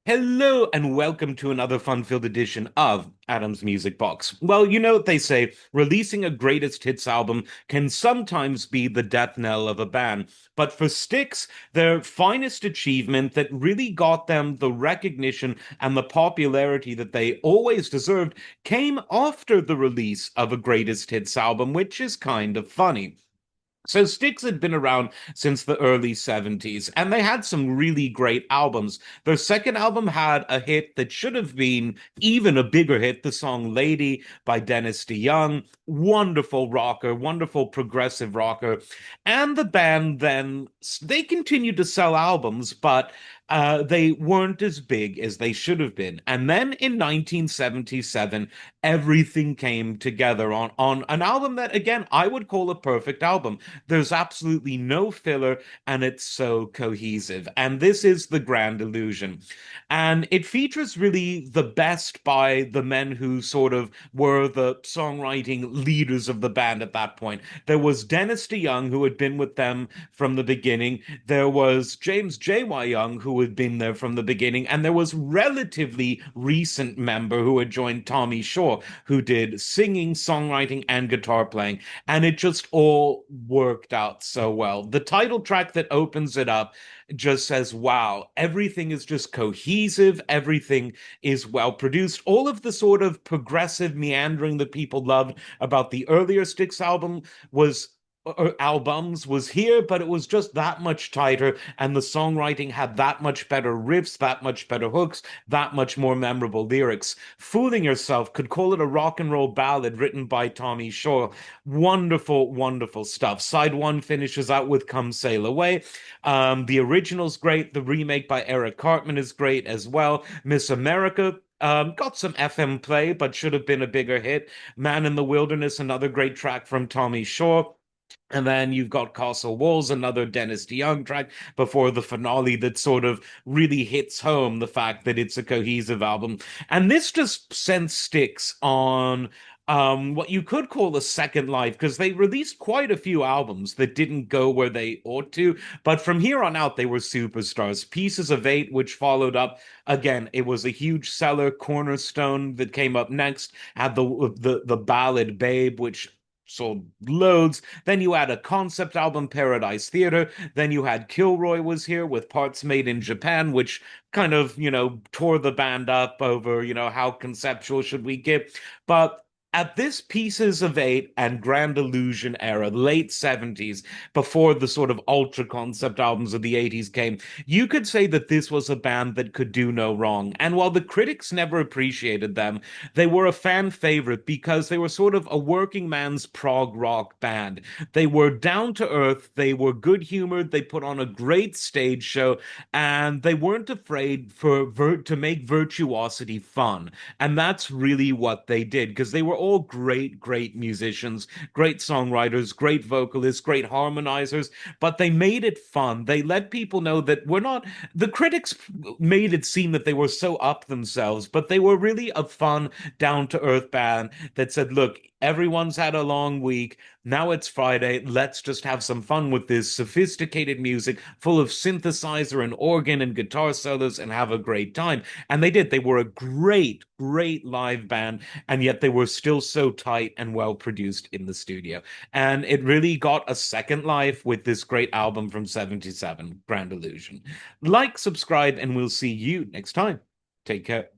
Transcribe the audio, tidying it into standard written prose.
Hello and welcome to another fun-filled edition of Adam's Music Box. Well, you know what they say, releasing a greatest hits album can sometimes be the death knell of a band. But for Styx, their finest achievement that really got them the recognition and the popularity that they always deserved came after the release of a greatest hits album, which is kind of funny. So Styx had been around since the early 70s, and they had some really great albums. Their second album had a hit that should have been even a bigger hit, the song Lady by Dennis DeYoung. Wonderful rocker, wonderful progressive rocker. And the band then, they continued to sell albums, but they weren't as big as they should have been. And then in 1977, everything came together on an album that, again, I would call a perfect album. There's absolutely no filler, and it's so cohesive. And this is The Grand Illusion. And it features really the best by the men who sort of were the songwriting leaders of the band at that point. There was Dennis DeYoung, who had been with them from the beginning. There was James J.Y. Young, who had been there from the beginning. And there was relatively recent member who had joined Tommy Shaw, who did singing, songwriting, and guitar playing. And it just all worked out so well. The title track that opens it up just says, wow, everything is just cohesive, everything is well produced. All of the sort of progressive meandering that people loved about the earlier Styx was albums was here, but it was just that much tighter, and the songwriting had that much better riffs, that much better hooks, that much more memorable lyrics. Fooling Yourself could call it a rock and roll ballad written by Tommy Shaw. Wonderful, wonderful stuff. Side one finishes out with Come Sail Away. The original's great. The remake by Eric Cartman is great as well. Miss America, got some FM play, but should have been a bigger hit. Man in the Wilderness, another great track from Tommy Shaw. And then you've got Castle Walls, another Dennis DeYoung track before the finale that sort of really hits home the fact that it's a cohesive album. And this just sends Styx on what you could call a second life because they released quite a few albums that didn't go where they ought to. But from here on out, they were superstars. Pieces of Eight, which followed up, again, it was a huge seller. Cornerstone that came up next had the ballad Babe, which sold loads. Then you had a concept album, Paradise Theater. Then you had Kilroy was here with Parts Made in Japan, which kind of, tore the band up over, how conceptual should we get. But at this Pieces of Eight and Grand Illusion era, late 70s, before the sort of ultra concept albums of the 80s came, you could say that this was a band that could do no wrong. And while the critics never appreciated them, they were a fan favorite because they were sort of a working man's prog rock band. They were down to earth, they were good humored, they put on a great stage show, and they weren't afraid to make virtuosity fun. And that's really what they did because they were all great, great musicians, great songwriters, great vocalists, great harmonizers, but they made it fun. They let people know that the critics made it seem that they were so up themselves, but they were really a fun, down to earth band that said, look, everyone's had a long week. Now it's Friday. Let's just have some fun with this sophisticated music full of synthesizer and organ and guitar solos and have a great time. And they did. They were a great, great live band, and yet they were still so tight and well produced in the studio. And it really got a second life with this great album from 77, Grand Illusion. Like, subscribe, and we'll see you next time. Take care.